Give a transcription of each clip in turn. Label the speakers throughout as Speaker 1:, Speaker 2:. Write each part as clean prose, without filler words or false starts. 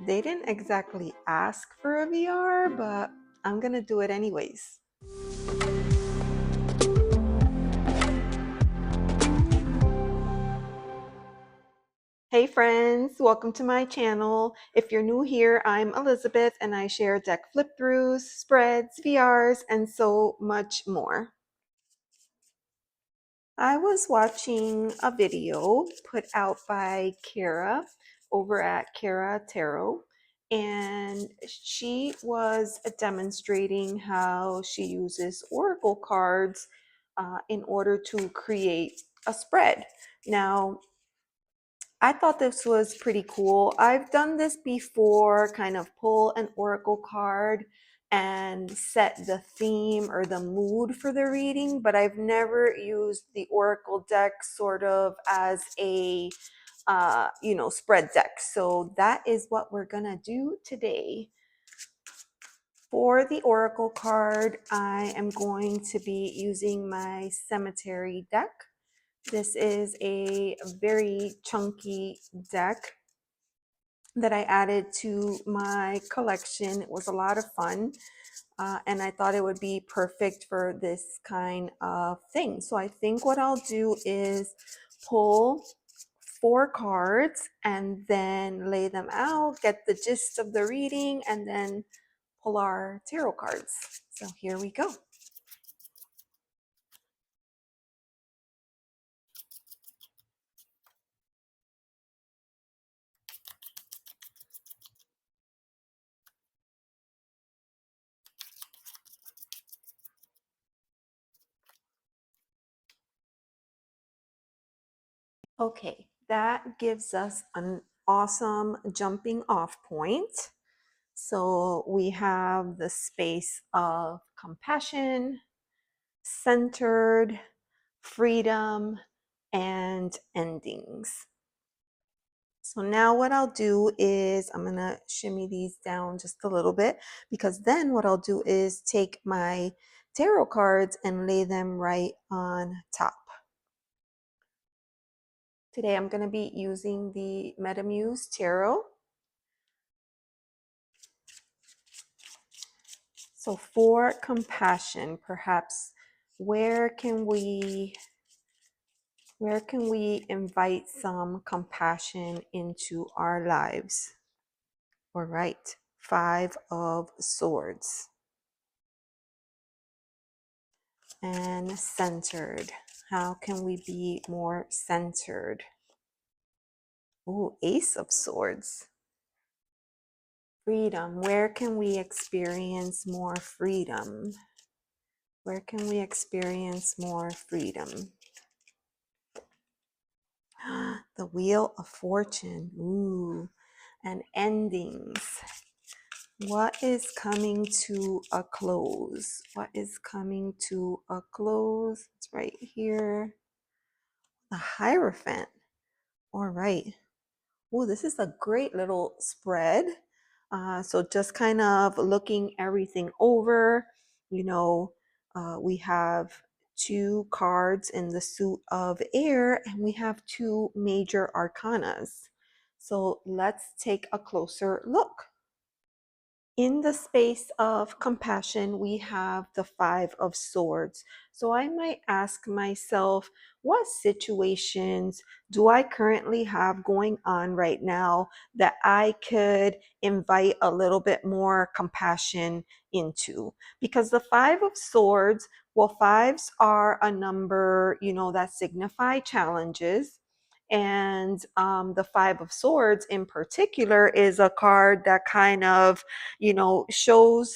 Speaker 1: They didn't exactly ask for a VR, but I'm gonna do it anyways. Hey friends, welcome to my channel. If you're new here, I'm Elizabeth and I share deck flip throughs, spreads, VRs, and so much more. I was watching a video put out by Kara over at Kara Tarot, and she was demonstrating how she uses oracle cards in order to create a spread. Now, I thought this was pretty cool. I've done this before, kind of pull an oracle card and set the theme or the mood for the reading, but I've never used the oracle deck sort of as a spread deck. So that is what we're gonna do today. For the oracle card, I am going to be using my cemetery deck. This is a very chunky deck that I added to my collection. It was a lot of fun, and I thought it would be perfect for this kind of thing. So I think what I'll do is pull 4 cards and then lay them out, get the gist of the reading, and then pull our tarot cards. So here we go. Okay, that gives us an awesome jumping off point. So we have the space of compassion, centered, freedom, and endings. So now what I'll do is I'm going to shimmy these down just a little bit, because then what I'll do is take my tarot cards and lay them right on top. Today I'm going to be using the Metamuse Tarot. So for compassion, perhaps where can we invite some compassion into our lives? All right, 5 of Swords. And centered. How can we be more centered? Ooh, Ace of Swords. Freedom. Where can we experience more freedom? Where can we experience more freedom? The Wheel of Fortune. Ooh, and endings. What is coming to a close? What is coming to a close? It's right here. The Hierophant. All right. Oh, this is a great little spread. So just kind of looking everything over, we have 2 cards in the suit of air, and we have 2 major arcanas. So let's take a closer look. In the space of compassion, we have the 5 of Swords. So I might ask myself, what situations do I currently have going on right now that I could invite a little bit more compassion into? Because the 5 of Swords, well, fives are a number, that signify challenges. And the 5 of Swords in particular is a card that kind of shows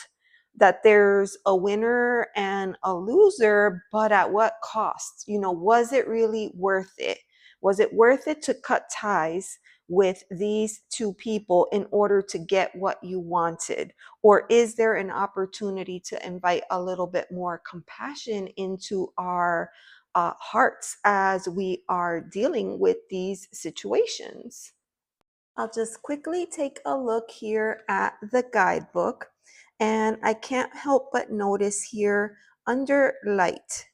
Speaker 1: that there's a winner and a loser, but at what cost? Was it really worth it? Was it worth it to cut ties with these 2 people in order to get what you wanted? Or is there an opportunity to invite a little bit more compassion into our hearts as we are dealing with these situations? I'll just quickly take a look here at the guidebook, and I can't help but notice here under light,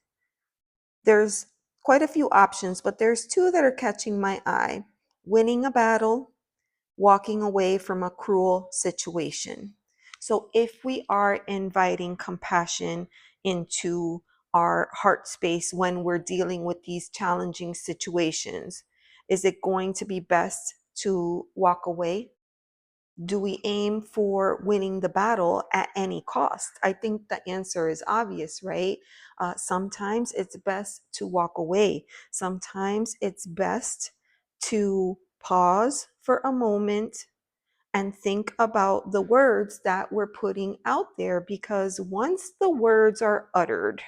Speaker 1: there's quite a few options, but there's 2 that are catching my eye. Winning a battle walking away from a cruel situation. So if we are inviting compassion into our heart space when we're dealing with these challenging situations, is it going to be best to walk away? Do we aim for winning the battle at any cost? I think the answer is obvious, right? Sometimes it's best to walk away. Sometimes it's best to pause for a moment and think about the words that we're putting out there, because once the words are uttered,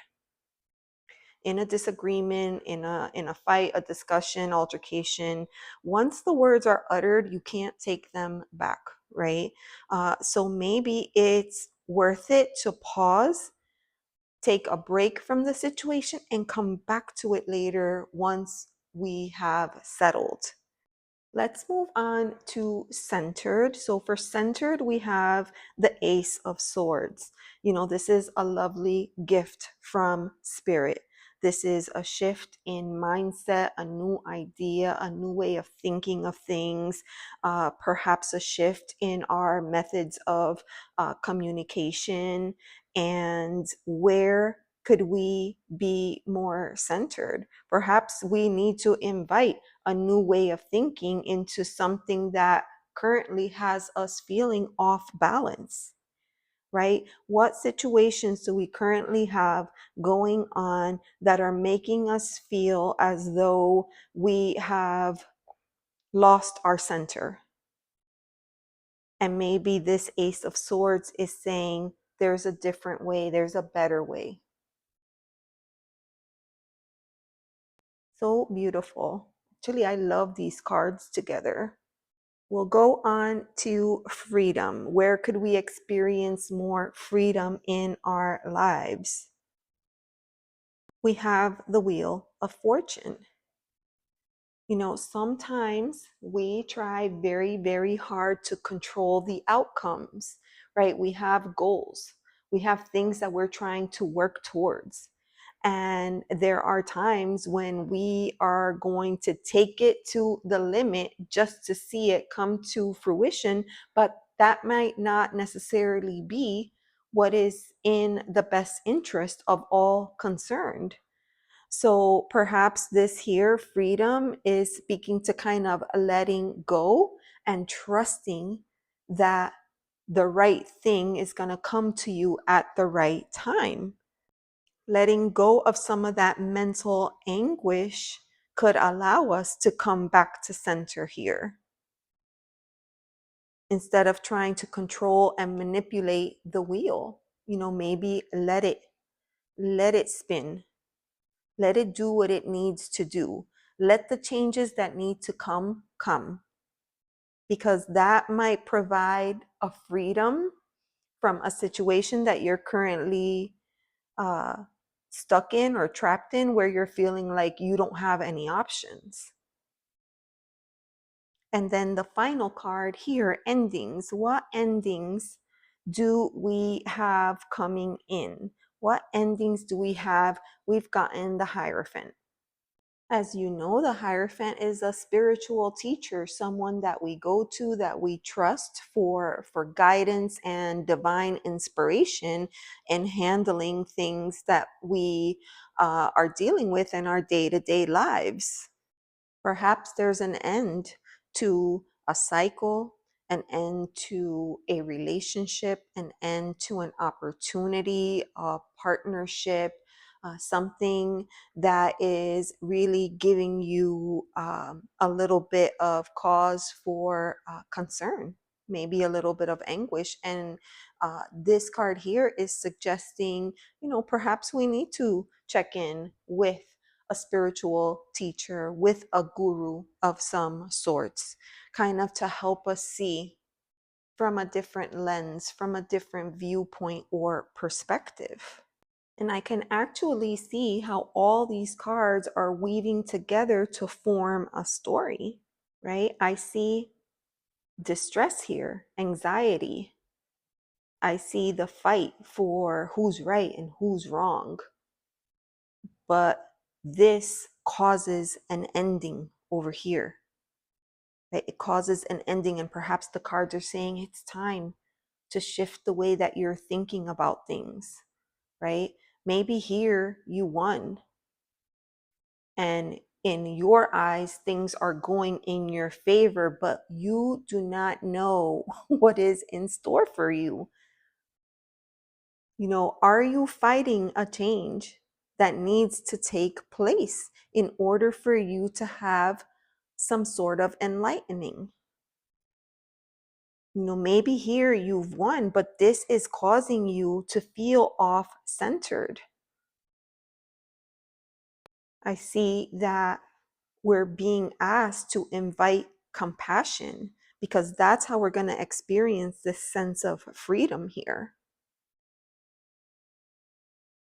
Speaker 1: in a disagreement, in a fight, a discussion, altercation, once the words are uttered, you can't take them back, right? So maybe it's worth it to pause, take a break from the situation, and come back to it later once we have settled. Let's move on to centered. So for centered, we have the Ace of Swords. You know, this is a lovely gift from Spirit. This is a shift in mindset, a new idea, a new way of thinking of things, perhaps a shift in our methods of communication. And where could we be more centered? Perhaps we need to invite a new way of thinking into something that currently has us feeling off balance, right? What situations do we currently have going on that are making us feel as though we have lost our center? And maybe this Ace of Swords is saying there's a different way, there's a better way. So beautiful. Actually, I love these cards together. We'll go on to freedom. Where could we experience more freedom in our lives? We have the Wheel of Fortune. You know, sometimes we try very, very hard to control the outcomes, right? We have goals, we have things that we're trying to work towards. And there are times when we are going to take it to the limit just to see it come to fruition, but that might not necessarily be what is in the best interest of all concerned. So perhaps this here, freedom, is speaking to kind of letting go and trusting that the right thing is going to come to you at the right time. Letting go of some of that mental anguish could allow us to come back to center here. Instead of trying to control and manipulate the wheel, you know, maybe let it spin. Let it do what it needs to do. Let the changes that need to come, come. Because that might provide a freedom from a situation that you're currently uh, stuck in or trapped in, where you're feeling like you don't have any options. And then the final card here, endings. What endings do we have coming in? What endings do we have? We've gotten the Hierophant. As you know, the Hierophant is a spiritual teacher, someone that we go to, that we trust for guidance and divine inspiration in handling things that we are dealing with in our day-to-day lives. Perhaps there's an end to a cycle, an end to a relationship, an end to an opportunity, a partnership, something that is really giving you a little bit of cause for concern, maybe a little bit of anguish. And this card here is suggesting, you know, perhaps we need to check in with a spiritual teacher, with a guru of some sorts, kind of to help us see from a different lens, from a different viewpoint or perspective. And I can actually see how all these cards are weaving together to form a story, right? I see distress here, anxiety. I see the fight for who's right and who's wrong. But this causes an ending over here. right? It causes an ending, and perhaps the cards are saying it's time to shift the way that you're thinking about things, right? Maybe here you won, and in your eyes, things are going in your favor, but you do not know what is in store for you. Are you fighting a change that needs to take place in order for you to have some sort of enlightening? Maybe here you've won, but this is causing you to feel off centered. I see that we're being asked to invite compassion, because that's how we're going to experience this sense of freedom here,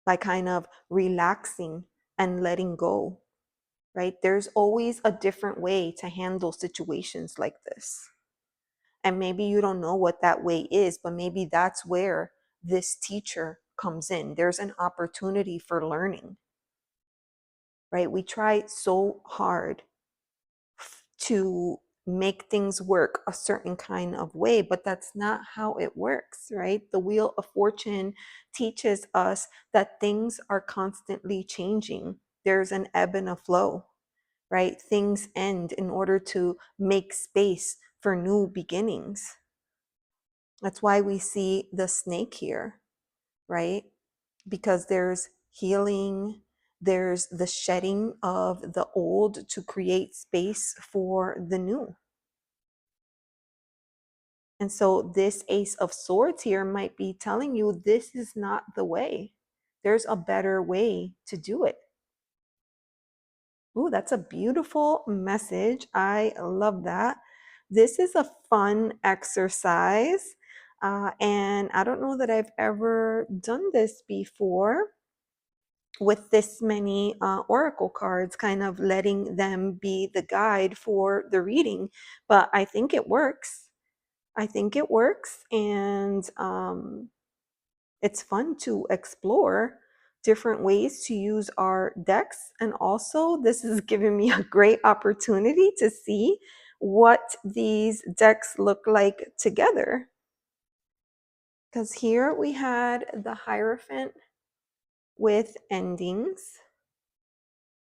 Speaker 1: by kind of relaxing and letting go, right? There's always a different way to handle situations like this. And maybe you don't know what that way is, but maybe that's where this teacher comes in. There's an opportunity for learning, right? We try so hard to make things work a certain kind of way, but that's not how it works, right? The Wheel of Fortune teaches us that things are constantly changing. There's an ebb and a flow, right? Things end in order to make space for new beginnings. That's why we see the snake here, right? Because there's healing, there's the shedding of the old to create space for the new. And so this Ace of Swords here might be telling you this is not the way. There's a better way to do it. Ooh, that's a beautiful message. I love that. This is a fun exercise. And I don't know that I've ever done this before, with this many oracle cards, kind of letting them be the guide for the reading. But I think it works. I think it works. And it's fun to explore different ways to use our decks. And also, this is giving me a great opportunity to see what these decks look like together. Because here we had the Hierophant with endings.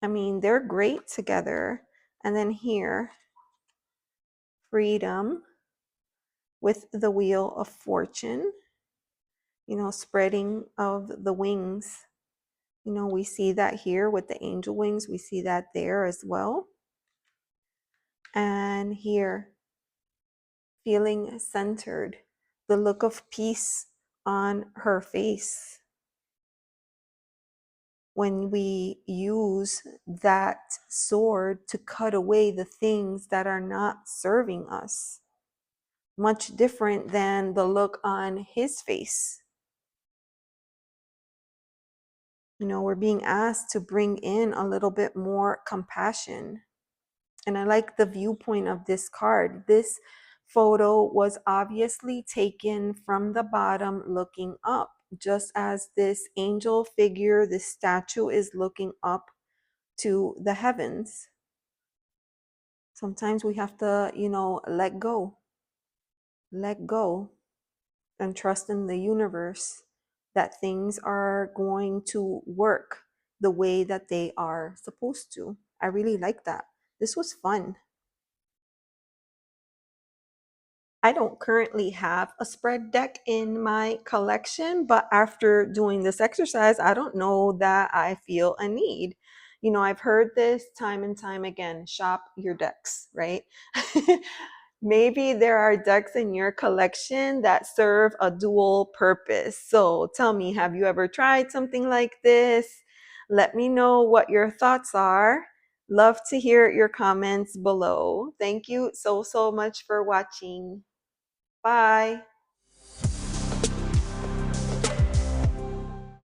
Speaker 1: I mean, they're great together. And then here, Freedom with the Wheel of Fortune, spreading of the wings. We see that here with the angel wings. We see that there as well. And here, feeling centered, the look of peace on her face. When we use that sword to cut away the things that are not serving us. Much different than the look on his face. We're being asked to bring in a little bit more compassion. And I like the viewpoint of this card. This photo was obviously taken from the bottom looking up, just as this angel figure, this statue, is looking up to the heavens. Sometimes we have to, let go. Let go and trust in the universe that things are going to work the way that they are supposed to. I really like that. This was fun. I don't currently have a spread deck in my collection, but after doing this exercise, I don't know that I feel a need. I've heard this time and time again, shop your decks, right? Maybe there are decks in your collection that serve a dual purpose. So tell me, have you ever tried something like this? Let me know what your thoughts are. Love to hear your comments below. Thank you so much for watching. Bye.